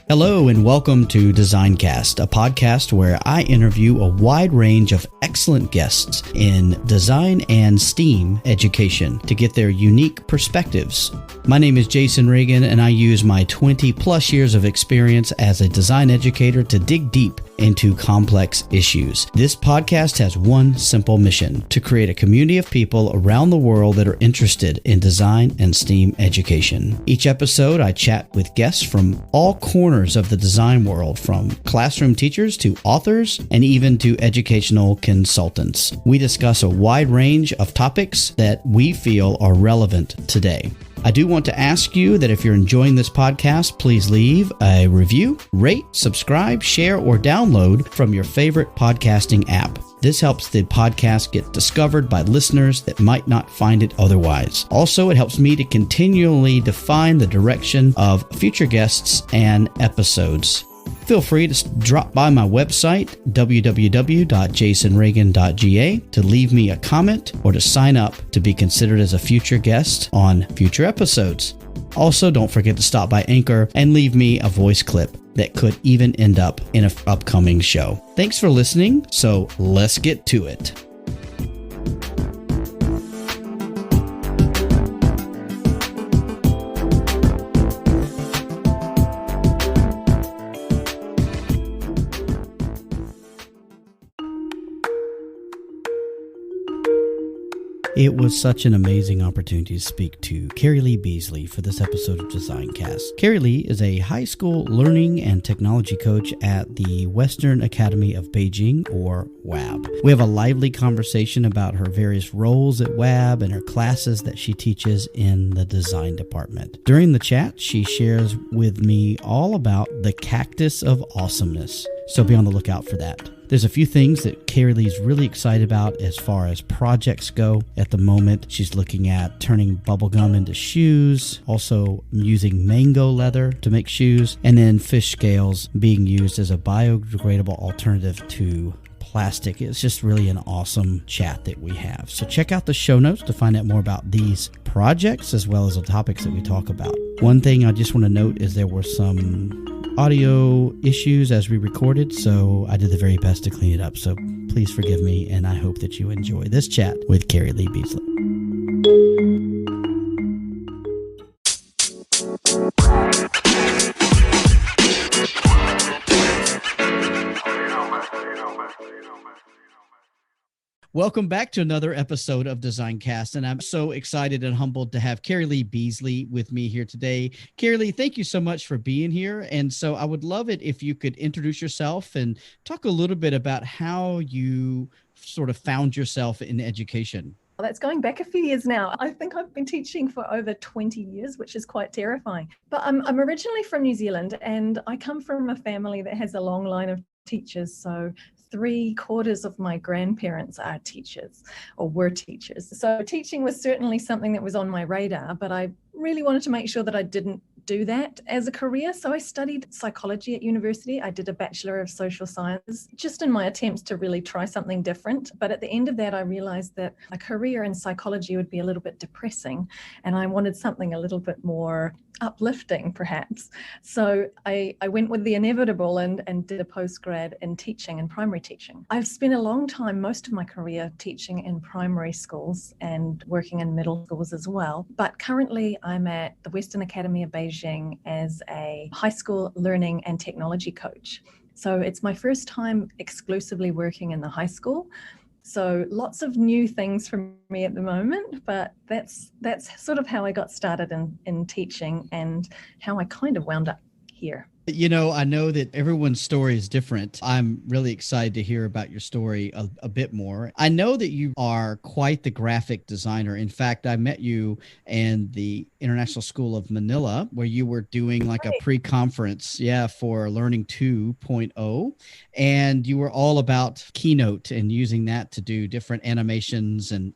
Hello and welcome to Designcast, a podcast where I interview a wide range of excellent guests in design and STEAM education to get their unique perspectives. My name is Jason Reagan and I use my 20 plus years of experience as a design educator to dig deep into complex issues. This podcast has one simple mission: to create a community of people around the world that are interested in design and STEAM education. Each episode, I chat with guests from all corners of the design world, from classroom teachers to authors and even to educational consultants. We discuss a wide range of topics that we feel are relevant today. I do want to ask you that if you're enjoying this podcast, please leave a review, rate, subscribe, share, or download from your favorite podcasting app. This helps the podcast get discovered by listeners that might not find it otherwise. Also, it helps me to continually define the direction of future guests and episodes. Feel free to drop by my website, www.jasonreagan.ga, to leave me a comment or to sign up to be considered as a future guest on future episodes. Also, don't forget to stop by Anchor and leave me a voice clip that could even end up in an upcoming show. Thanks for listening, so let's get to it. It was such an amazing opportunity to speak to Keri-Lee Beasley for this episode of Designcast. Keri-Lee is a high school learning and technology coach at the Western Academy of Beijing, or WAB. We have a lively conversation about her various roles at WAB and her classes that she teaches in the design department. During the chat, she shares with me all about the Cactus of Awesomeness, so be on the lookout for that. There's a few things that Keri-Lee's really excited about as far as projects go. At the moment, she's looking at turning bubblegum into shoes, also using mango leather to make shoes, and then fish scales being used as a biodegradable alternative to plastic. It's just really an awesome chat that we have. So check out the show notes to find out more about these projects as well as the topics that we talk about. One thing I just want to note is there were some audio issues as we recorded, so I did the very best to clean it up. So please forgive me, and I hope that you enjoy this chat with Keri-Lee Beasley. Welcome back to another episode of Designcast, and I'm so excited and humbled to have Keri-Lee Beasley with me here today. Keri-Lee, thank you so much for being here, and so I would love it if you could introduce yourself and talk a little bit about how you sort of found yourself in education. Well, that's going back a few years now. I think I've been teaching for over 20 years, which is quite terrifying. But I'm originally from New Zealand, and I come from a family that has a long line of teachers. So 3/4 of my grandparents are teachers or were teachers. So teaching was certainly something that was on my radar, but I really wanted to make sure that I didn't do that as a career. So I studied psychology at university. I did a Bachelor of Social Sciences, just in my attempts to really try something different. But at the end of that, I realized that a career in psychology would be a little bit depressing, and I wanted something a little bit more uplifting, perhaps. So I went with the inevitable and did a postgrad in teaching and primary teaching. I've spent a long time, most of my career, teaching in primary schools and working in middle schools as well. But currently I'm at the Western Academy of Beijing as a high school learning and technology coach. So it's my first time exclusively working in the high school. So lots of new things for me at the moment, but that's sort of how I got started in teaching and how I kind of wound up here. You know, I know that everyone's story is different. I'm really excited to hear about your story a bit more. I know that you are quite the graphic designer. In fact, I met you in the International School of Manila, where you were doing like a pre-conference, for Learning 2.0. And you were all about Keynote and using that to do different animations and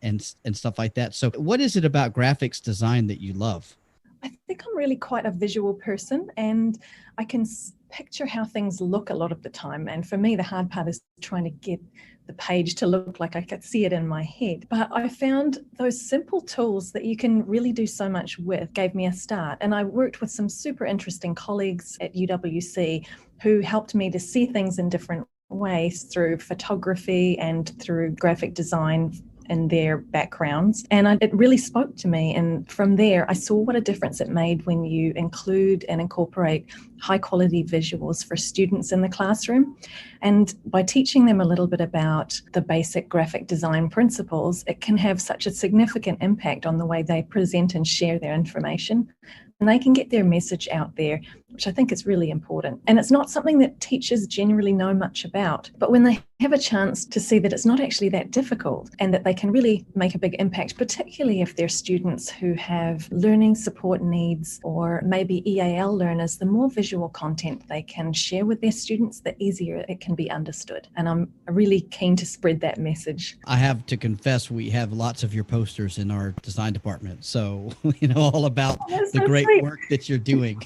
stuff like that. So what is it about graphics design that you love? I think I'm really quite a visual person, and I can picture how things look a lot of the time. And for me, the hard part is trying to get the page to look like I could see it in my head. But I found those simple tools that you can really do so much with gave me a start. And I worked with some super interesting colleagues at UWC who helped me to see things in different ways through photography and through graphic design in their backgrounds. And it really spoke to me. And from there, I saw what a difference it made when you include and incorporate high quality visuals for students in the classroom. And by teaching them a little bit about the basic graphic design principles, it can have such a significant impact on the way they present and share their information. And they can get their message out there, which I think is really important. And it's not something that teachers generally know much about. But when they have a chance to see that it's not actually that difficult and that they can really make a big impact, particularly if they're students who have learning support needs or maybe EAL learners, the more visual content they can share with their students, the easier it can be understood. And I'm really keen to spread that message. I have to confess, we have lots of your posters in our design department. So, all about the great work that you're doing.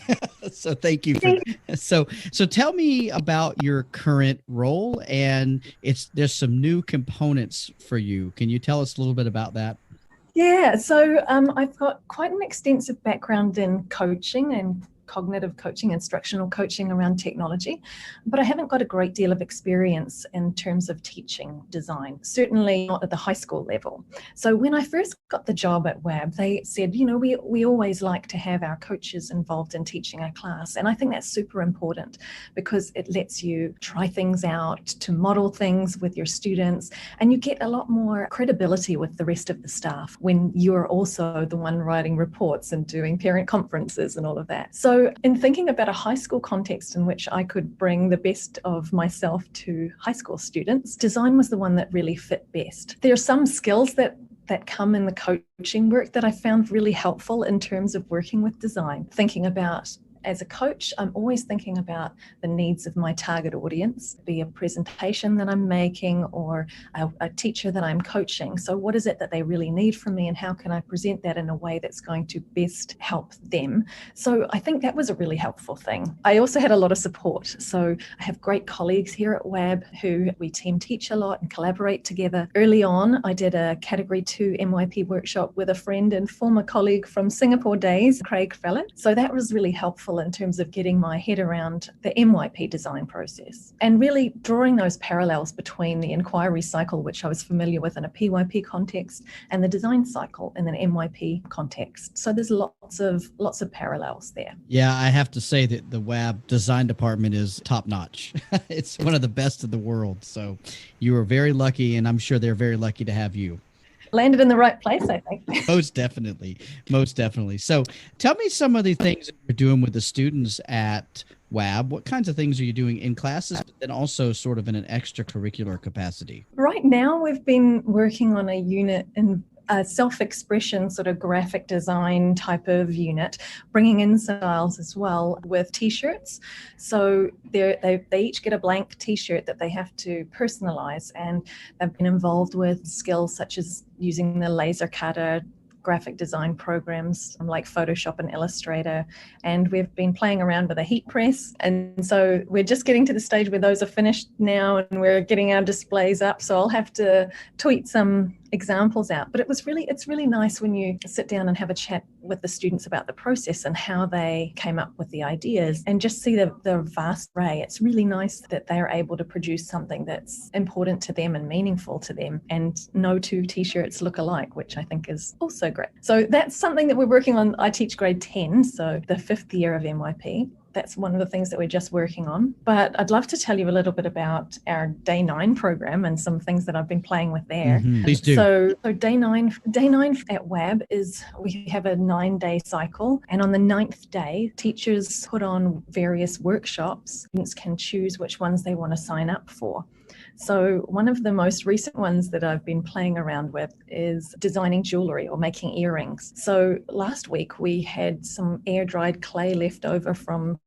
So thank you. So tell me about your current role, and there's some new components for you. Can you tell us a little bit about that? Yeah, so I've got quite an extensive background in coaching and cognitive coaching, instructional coaching around technology, but I haven't got a great deal of experience in terms of teaching design, certainly not at the high school level. So when I first got the job at WAB, they said, we always like to have our coaches involved in teaching a class. And I think that's super important because it lets you try things out, to model things with your students, and you get a lot more credibility with the rest of the staff when you're also the one writing reports and doing parent conferences and all of that. So in thinking about a high school context in which I could bring the best of myself to high school students, design was the one that really fit best. There are some skills that come in the coaching work that I found really helpful in terms of working with design. Thinking about, as a coach, I'm always thinking about the needs of my target audience, be a presentation that I'm making or a teacher that I'm coaching. So what is it that they really need from me and how can I present that in a way that's going to best help them? So I think that was a really helpful thing. I also had a lot of support. So I have great colleagues here at WAB who we team teach a lot and collaborate together. Early on, I did a Category 2 MYP workshop with a friend and former colleague from Singapore days, Craig Fallon. So that was really helpful in terms of getting my head around the MYP design process and really drawing those parallels between the inquiry cycle, which I was familiar with in a PYP context, and the design cycle in an MYP context. So there's lots of parallels there. Yeah, I have to say that the WAB design department is top notch. It's one of the best in the world. So you are very lucky, and I'm sure they're very lucky to have you. Landed in the right place, I think. Most definitely. So tell me some of the things that you're doing with the students at WAB. What kinds of things are you doing in classes, but then also sort of in an extracurricular capacity? Right now, we've been working on a unit in a self-expression sort of graphic design type of unit, bringing in styles as well with t-shirts. So they each get a blank t-shirt that they have to personalize, and they've been involved with skills such as using the laser cutter, graphic design programs like Photoshop and Illustrator, and we've been playing around with a heat press. And so we're just getting to the stage where those are finished now and we're getting our displays up. So I'll have to tweet some examples out. But it's really nice when you sit down and have a chat with the students about the process and how they came up with the ideas and just see the vast array. It's really nice that they are able to produce something that's important to them and meaningful to them, and no two t-shirts look alike, which I think is also great. So that's something that we're working on. I teach grade 10, so the 5th year of MYP. That's one of the things that we're just working on. But I'd love to tell you a little bit about our Day 9 program and some things that I've been playing with there. Mm-hmm. Please do. So Day 9 at WAB is we have a 9-day cycle. And on the 9th day, teachers put on various workshops. Students can choose which ones they want to sign up for. So one of the most recent ones that I've been playing around with is designing jewelry or making earrings. So last week we had some air-dried clay left over from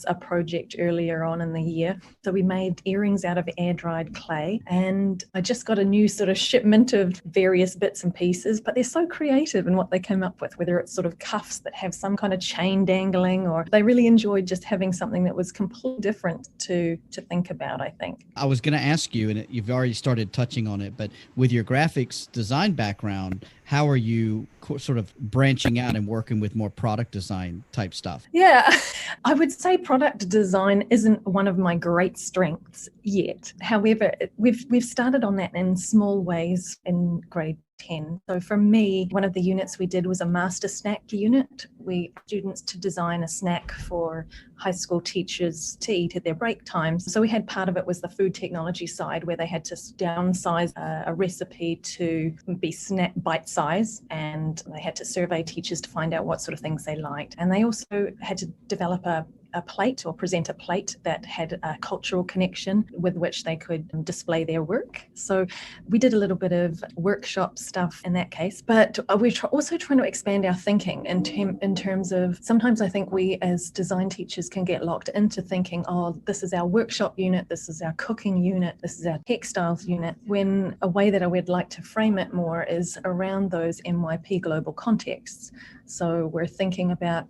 a project earlier on in the year. So we made earrings out of air-dried clay, and I just got a new sort of shipment of various bits and pieces, but they're so creative in what they came up with, whether it's sort of cuffs that have some kind of chain dangling, or they really enjoyed just having something that was completely different to think about, I think. I was going to ask you, and you've already started touching on it, but with your graphics design background, how are you sort of branching out and working with more product design type stuff? Yeah, I would say product design isn't one of my great strengths yet. However, we've started on that in small ways in grade 10. So for me, one of the units we did was a master snack unit. We students to design a snack for high school teachers to eat at their break times. So we had part of it was the food technology side, where they had to downsize a recipe to be snack bite size, and they had to survey teachers to find out what sort of things they liked. And they also had to develop a plate or present a plate that had a cultural connection with which they could display their work. So we did a little bit of workshop stuff in that case, but we're also trying to expand our thinking in terms of, sometimes I think we as design teachers can get locked into thinking, oh, this is our workshop unit, this is our cooking unit, this is our textiles unit, when a way that I would like to frame it more is around those MYP global contexts. So we're thinking about,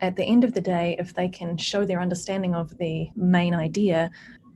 at the end of the day, if they can show their understanding of the main idea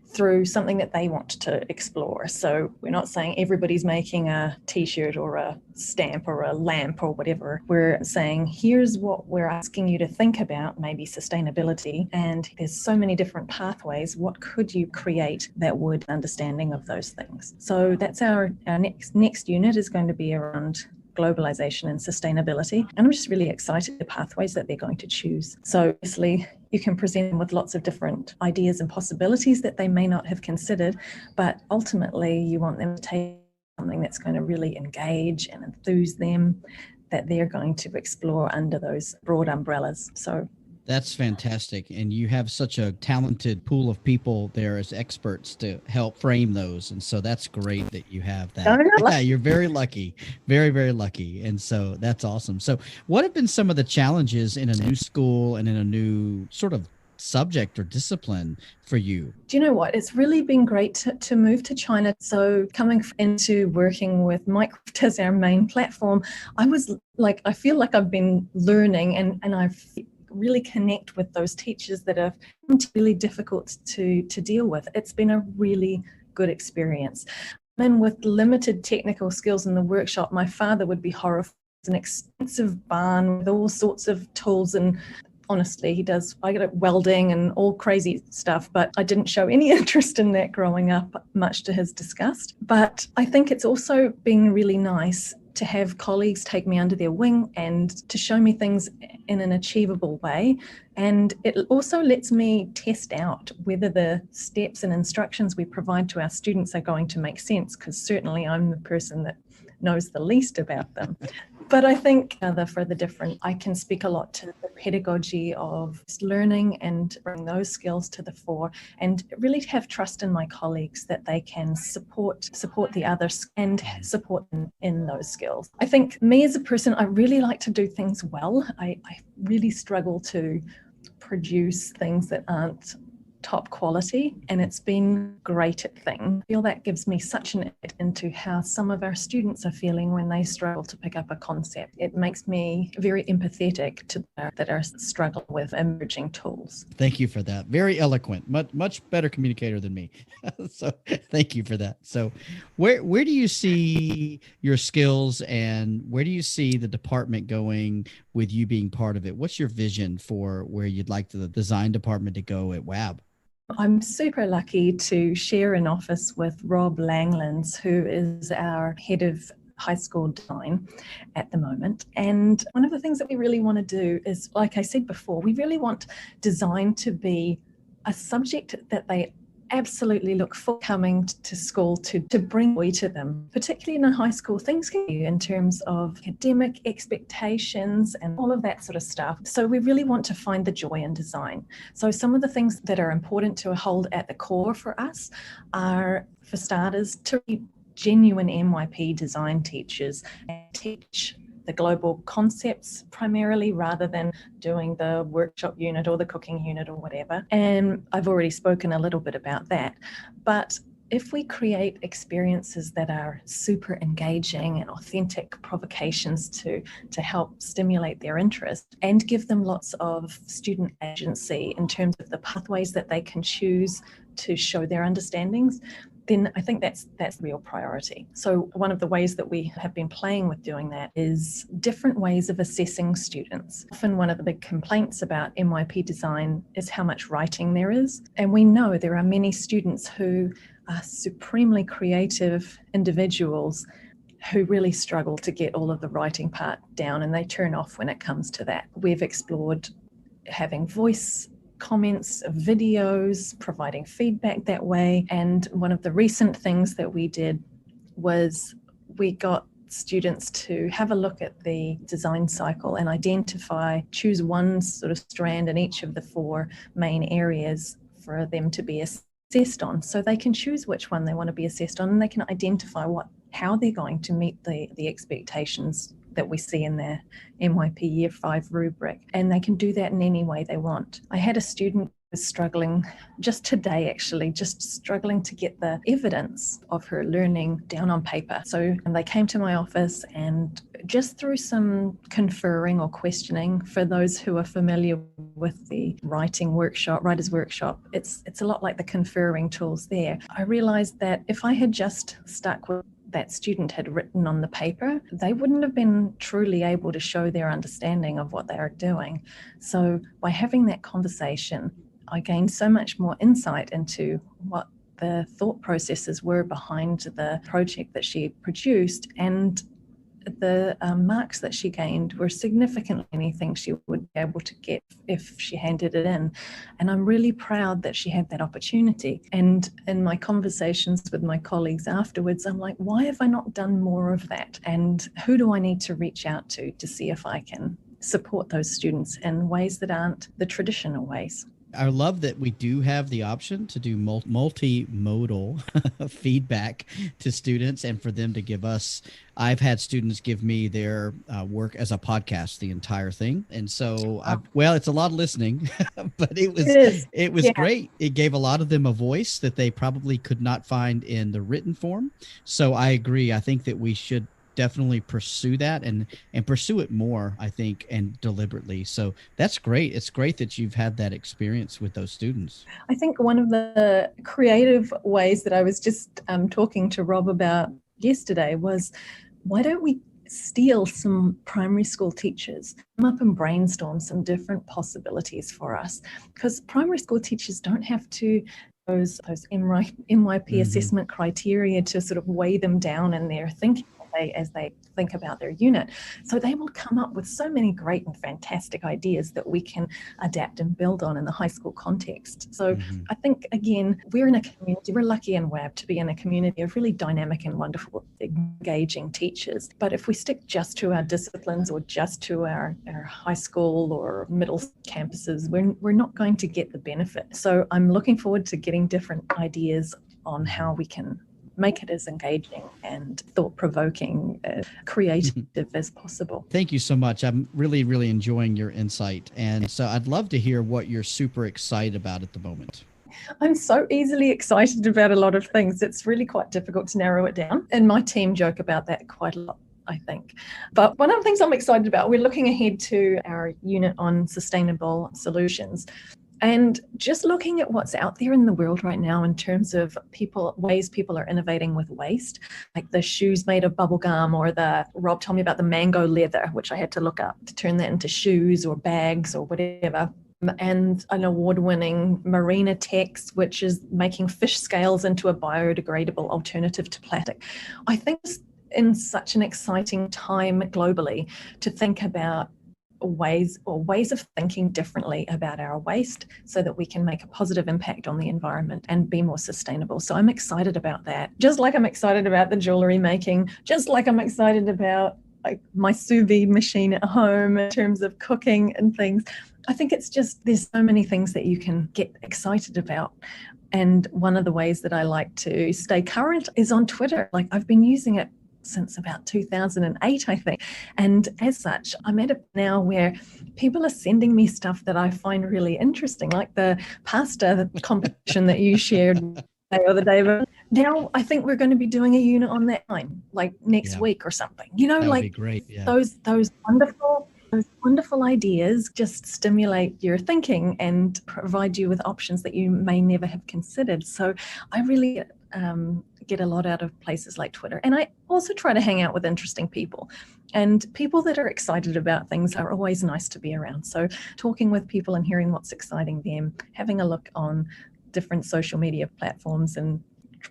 through something that they want to explore. So we're not saying everybody's making a t-shirt or a stamp or a lamp or whatever. We're saying, here's what we're asking you to think about, maybe sustainability, and there's so many different pathways. What could you create that would understanding of those things? So that's our next unit is going to be around globalization and sustainability. And I'm just really excited the pathways that they're going to choose. So obviously you can present them with lots of different ideas and possibilities that they may not have considered, but ultimately you want them to take something that's going to really engage and enthuse them, that they're going to explore under those broad umbrellas. So that's fantastic. And you have such a talented pool of people there as experts to help frame those. And so that's great that you have that. Yeah, you're very lucky, very, very lucky. And so that's awesome. So what have been some of the challenges in a new school and in a new sort of subject or discipline for you? Do you know what? It's really been great to move to China. So coming into working with Minecraft as our main platform, I feel like I've been learning and I've really connect with those teachers that are really difficult to deal with. It's been a really good experience. And with limited technical skills in the workshop, my father would be horrified. It's an expensive barn with all sorts of tools, and honestly, I got welding and all crazy stuff, but I didn't show any interest in that growing up, much to his disgust. But I think it's also been really nice to have colleagues take me under their wing and to show me things in an achievable way. And it also lets me test out whether the steps and instructions we provide to our students are going to make sense, because certainly I'm the person that knows the least about them. But I think I can speak a lot to the pedagogy of learning and bring those skills to the fore, and really have trust in my colleagues that they can support the others and support them in those skills. I think me as a person, I really like to do things well. I really struggle to produce things that aren't top quality, and it's been great at things. I feel that gives me such an insight into how some of our students are feeling when they struggle to pick up a concept. It makes me very empathetic to that are struggling with emerging tools. Thank you for that. Very eloquent, much better communicator than me. So thank you for that. So where do you see your skills, and where do you see the department going with you being part of it? What's your vision for where you'd like the design department to go at WAB? I'm super lucky to share an office with Rob Langlands, who is our head of high school design at the moment. And one of the things that we really want to do is, like I said before, we really want design to be a subject that they absolutely look for coming to school to bring joy to them, particularly in a high school. Things can be in terms of academic expectations and all of that sort of stuff. So we really want to find the joy in design. So some of the things that are important to hold at the core for us are, for starters, to be genuine MYP design teachers and teach the global concepts primarily, rather than doing the workshop unit or the cooking unit or whatever. And I've already spoken a little bit about that. But if we create experiences that are super engaging and authentic provocations to help stimulate their interest and give them lots of student agency in terms of the pathways that they can choose to show their understandings, then I think that's real priority. So one of the ways that we have been playing with doing that is different ways of assessing students. Often one of the big complaints about MYP design is how much writing there is. And we know there are many students who are supremely creative individuals who really struggle to get all of the writing part down, and they turn off when it comes to that. We've explored having voice comments, videos, providing feedback that way. And one of the recent things that we did was we got students to have a look at the design cycle and choose one sort of strand in each of the 4 main areas for them to be assessed on. So they can choose which one they want to be assessed on, and they can identify how they're going to meet the expectations that we see in their MYP Year 5 rubric. And they can do that in any way they want. I had a student who was struggling just today, actually, struggling to get the evidence of her learning down on paper. And they came to my office, and just through some conferring or questioning, for those who are familiar with the writer's workshop, it's a lot like the conferring tools there. I realized that if I had just stuck with that student had written on the paper, they wouldn't have been truly able to show their understanding of what they are doing. So by having that conversation, I gained so much more insight into what the thought processes were behind the project that she produced, and the marks that she gained were significantly anything she would be able to get if she handed it in. And I'm really proud that she had that opportunity. And in my conversations with my colleagues afterwards, I'm like, why have I not done more of that? And who do I need to reach out to see if I can support those students in ways that aren't the traditional ways? I love that we do have the option to do multimodal feedback to students and for them to give us. I've had students give me their work as a podcast, the entire thing. And so, it's a lot of listening, but it was great. It gave a lot of them a voice that they probably could not find in the written form. So I agree. I think that we should definitely pursue that and pursue it more, I think, and deliberately. So that's great. It's great that you've had that experience with those students. I think one of the creative ways that I was just talking to Rob about yesterday was, why don't we steal some primary school teachers, come up and brainstorm some different possibilities for us? Because primary school teachers don't have to those MYP assessment criteria to sort of weigh them down in their thinking as they think about their unit. So they will come up with so many great and fantastic ideas that we can adapt and build on in the high school context. So I think, again, we're in a community, we're lucky in WAB to be in a community of really dynamic and wonderful, engaging teachers. But if we stick just to our disciplines or just to our high school or middle campuses, we're not going to get the benefit. So I'm looking forward to getting different ideas on how we can make it as engaging and thought-provoking, creative as possible. Thank you so much. I'm really, really enjoying your insight. And so I'd love to hear what you're super excited about at the moment. I'm so easily excited about a lot of things. It's really quite difficult to narrow it down. And my team joke about that quite a lot, I think. But one of the things I'm excited about, we're looking ahead to our unit on sustainable solutions. And just looking at what's out there in the world right now in terms of ways people are innovating with waste, like the shoes made of bubble gum, or Rob told me about the mango leather, which I had to look up to turn that into shoes or bags or whatever. And an award-winning Marina Tex, which is making fish scales into a biodegradable alternative to plastic. I think it's in such an exciting time globally to think about ways of thinking differently about our waste so that we can make a positive impact on the environment and be more sustainable. So I'm excited about that. Just like I'm excited about the jewelry making, just like I'm excited about my sous vide machine at home in terms of cooking and things. I think it's just, there's so many things that you can get excited about. And one of the ways that I like to stay current is on Twitter. Like, I've been using it since about 2008, I think. And as such, I'm at a now where people are sending me stuff that I find really interesting, like the pasta competition that you shared the other day. But now I think we're going to be doing a unit on that line, like next week or something. You know, that would like be great. Yeah. Those wonderful ideas just stimulate your thinking and provide you with options that you may never have considered. So I really get a lot out of places like Twitter. And I also try to hang out with interesting people. And people that are excited about things are always nice to be around. So talking with people and hearing what's exciting them, having a look on different social media platforms and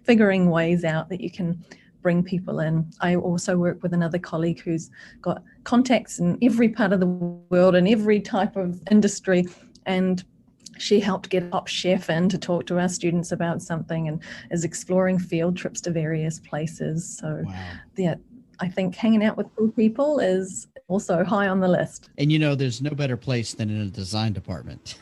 figuring ways out that you can bring people in. I also work with another colleague who's got contacts in every part of the world and every type of industry. And she helped get a top chef in to talk to our students about something and is exploring field trips to various places. So yeah, I think hanging out with cool people is also high on the list. And there's no better place than in a design department.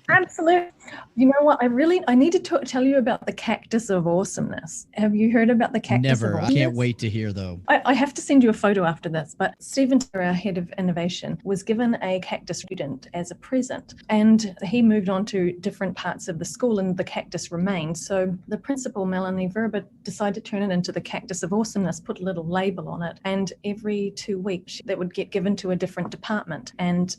Absolutely. You know what? I need to tell you about the Cactus of Awesomeness. Have you heard about the Cactus of Awesomeness? I can't wait to hear, though. I have to send you a photo after this, but Stephen, our head of innovation, was given a cactus student as a present, and he moved on to different parts of the school and the cactus remained. So the principal, Melanie Verba, decided to turn it into the Cactus of Awesomeness, put a little label on it, and every 2 weeks that would get given to a different department and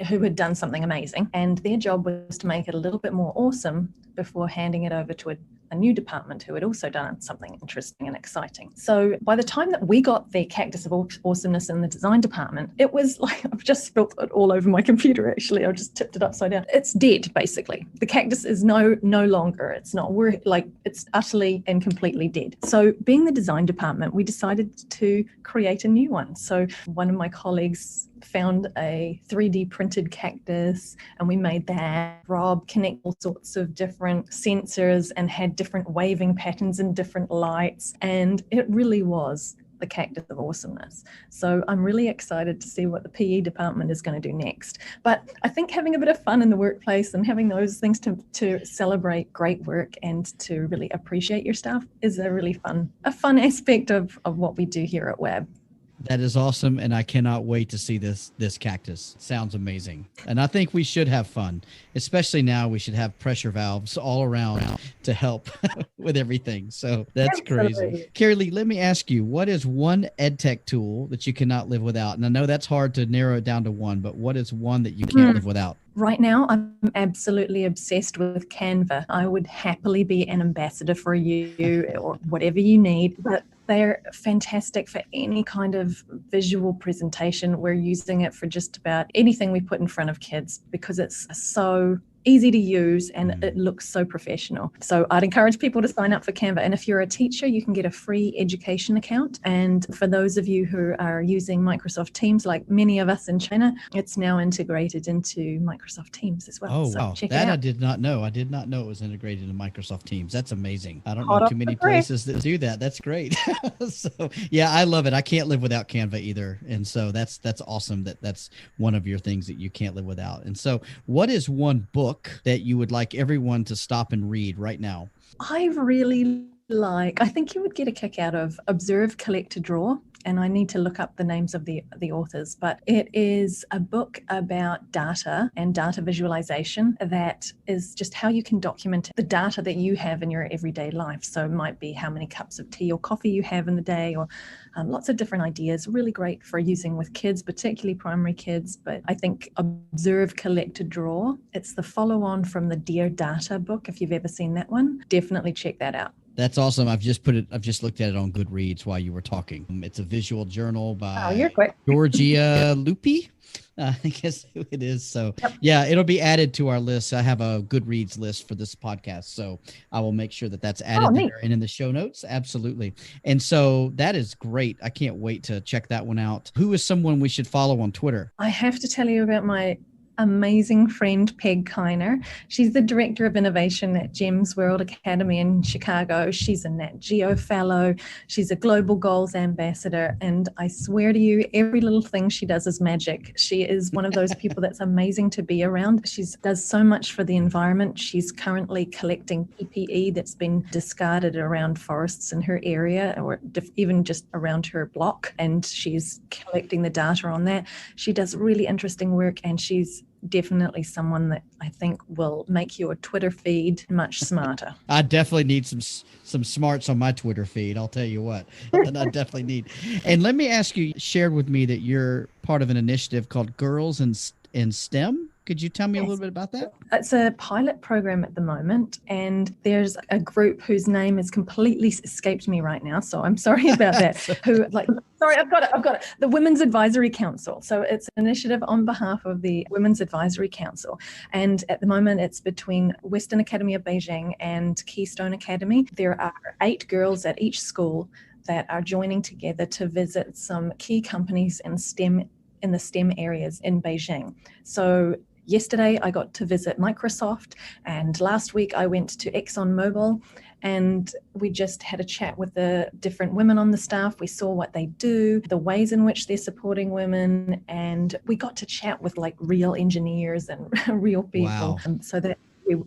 who had done something amazing. And their job was to make it a little bit more awesome before handing it over to a new department who had also done something interesting and exciting. So by the time that we got the Cactus of Awesomeness in the design department, it was like, I've just spilled it all over my computer, actually. I just tipped it upside down. It's dead, basically. The cactus is no longer, it's not, it's utterly and completely dead. So being the design department, we decided to create a new one. So one of my colleagues found a 3D printed cactus and we made that. Rob connect all sorts of different sensors and had different waving patterns and different lights, and it really was the Cactus of Awesomeness. So I'm really excited to see what the PE department is going to do next. But I think having a bit of fun in the workplace and having those things to celebrate great work and to really appreciate your staff is a really fun aspect of what we do here at WAB. That is awesome, and I cannot wait to see this cactus. Sounds amazing. And I think we should have fun, especially now. We should have pressure valves all around to help with everything. So that's crazy. Keri-Lee, let me ask you, what is one EdTech tool that you cannot live without? And I know that's hard to narrow it down to one, but what is one that you can't live without? Right now, I'm absolutely obsessed with Canva. I would happily be an ambassador for you or whatever you need, but they're fantastic for any kind of visual presentation. We're using it for just about anything we put in front of kids because it's so easy to use and it looks so professional. So I'd encourage people to sign up for Canva. And if you're a teacher, you can get a free education account. And for those of you who are using Microsoft Teams, like many of us in China, it's now integrated into Microsoft Teams as well. Oh, so wow. Check that it out. I did not know. I did not know it was integrated into Microsoft Teams. That's amazing. I don't know too many places that do that. That's great. So yeah, I love it. I can't live without Canva either. And so that's awesome that's one of your things that you can't live without. And so what is one book that you would like everyone to stop and read right now? I think you would get a kick out of Observe, Collect, Draw. And I need to look up the names of the authors, but it is a book about data and data visualization that is just how you can document the data that you have in your everyday life. So it might be how many cups of tea or coffee you have in the day, or lots of different ideas. Really great for using with kids, particularly primary kids. But I think Observe, Collect, Draw, it's the follow-on from the Dear Data book. If you've ever seen that one, definitely check that out. That's awesome. I've just looked at it on Goodreads while you were talking. It's a visual journal by Georgia Lupi. I think that's who it is. So yeah, it'll be added to our list. I have a Goodreads list for this podcast, so I will make sure that that's added there and in the show notes. Absolutely. And so that is great. I can't wait to check that one out. Who is someone we should follow on Twitter? I have to tell you about my amazing friend, Peg Keiner. She's the Director of Innovation at GEMS World Academy in Chicago. She's a Nat Geo Fellow. She's a Global Goals Ambassador. And I swear to you, every little thing she does is magic. She is one of those people that's amazing to be around. She does so much for the environment. She's currently collecting PPE that's been discarded around forests in her area, or even just around her block. And she's collecting the data on that. She does really interesting work, and she's definitely someone that I think will make your Twitter feed much smarter. I definitely need some smarts on my Twitter feed. I'll tell you what, that I definitely need. And let me ask you, shared with me that you're part of an initiative called Girls in STEM. Could you tell me a little bit about that? It's a pilot program at the moment, and there's a group whose name has completely escaped me right now, so I'm sorry about that. I've got it. The Women's Advisory Council. So it's an initiative on behalf of the Women's Advisory Council, and at the moment it's between Western Academy of Beijing and Keystone Academy. There are 8 girls at each school that are joining together to visit some key companies in the STEM areas in Beijing. So yesterday, I got to visit Microsoft, and last week I went to ExxonMobil, and we just had a chat with the different women on the staff. We saw what they do, the ways in which they're supporting women, and we got to chat with like real engineers and real people. Wow. So that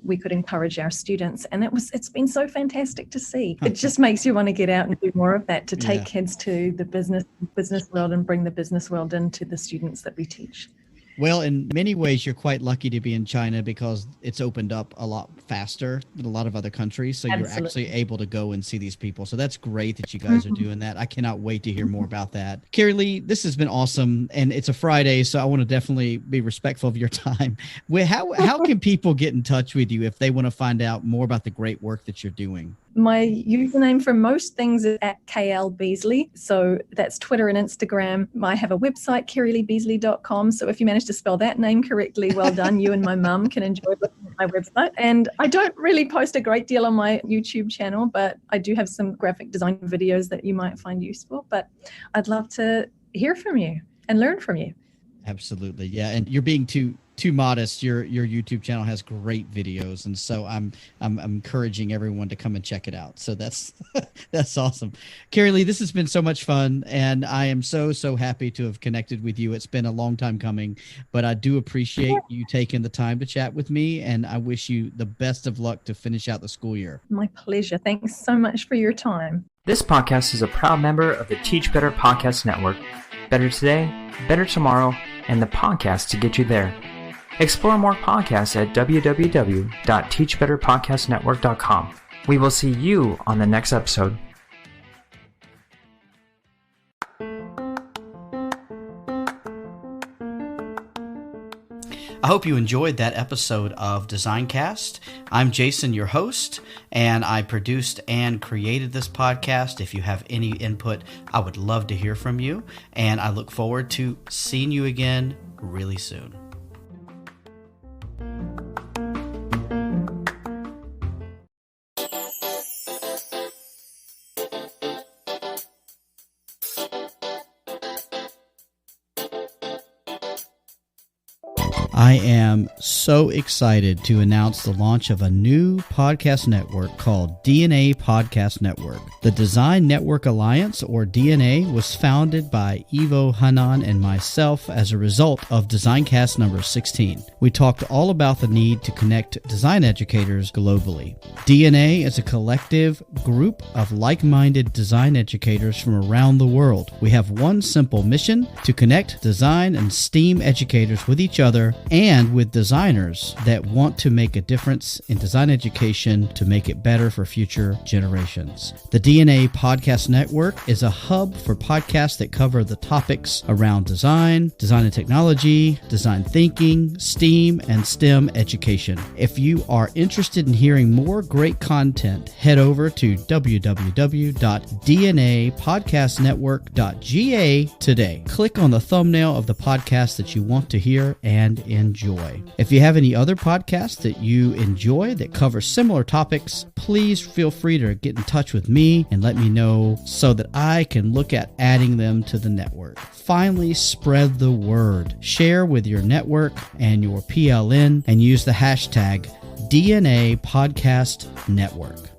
we could encourage our students, and it's been so fantastic to see. It just makes you want to get out and do more of that, to take kids to the business world and bring the business world into the students that we teach. Well, in many ways, you're quite lucky to be in China because it's opened up a lot faster than a lot of other countries. So Absolutely. You're actually able to go and see these people. So that's great that you guys are doing that. I cannot wait to hear more about that. Keri-Lee, this has been awesome. And it's a Friday, so I want to definitely be respectful of your time. How can people get in touch with you if they want to find out more about the great work that you're doing? My username for most things is at Keri-Lee Beasley. So that's Twitter and Instagram. I have a website, KeriLeeBeasley.com. So if you manage to spell that name correctly, well done. You and my mum can enjoy looking at my website. And I don't really post a great deal on my YouTube channel, but I do have some graphic design videos that you might find useful. But I'd love to hear from you and learn from you. Absolutely. Yeah. And you're being too modest. Your YouTube channel has great videos. And so I'm encouraging everyone to come and check it out. So that's awesome. Keri-Lee, this has been so much fun. And I am so happy to have connected with you. It's been a long time coming, but I do appreciate you taking the time to chat with me. And I wish you the best of luck to finish out the school year. My pleasure. Thanks so much for your time. This podcast is a proud member of the Teach Better Podcast Network. Better today, better tomorrow, and the podcast to get you there. Explore more podcasts at www.teachbetterpodcastnetwork.com. We will see you on the next episode. I hope you enjoyed that episode of DesignCast. I'm Jason, your host, and I produced and created this podcast. If you have any input, I would love to hear from you, and I look forward to seeing you again really soon. I am so excited to announce the launch of a new podcast network called DNA Podcast Network. The Design Network Alliance, or DNA, was founded by Ivo Hanan and myself as a result of DesignCast number 16. We talked all about the need to connect design educators globally. DNA is a collective group of like-minded design educators from around the world. We have one simple mission: to connect design and STEAM educators with each other and with designers that want to make a difference in design education to make it better for future generations. The DNA Podcast Network is a hub for podcasts that cover the topics around design and technology, design thinking, STEAM, and STEM education. If you are interested in hearing more great content, head over to www.dnapodcastnetwork.ga today. Click on the thumbnail of the podcast that you want to hear and and joy. If you have any other podcasts that you enjoy that cover similar topics, please feel free to get in touch with me and let me know so that I can look at adding them to the network. Finally, spread the word. Share with your network and your PLN and use the hashtag DNA Podcast Network.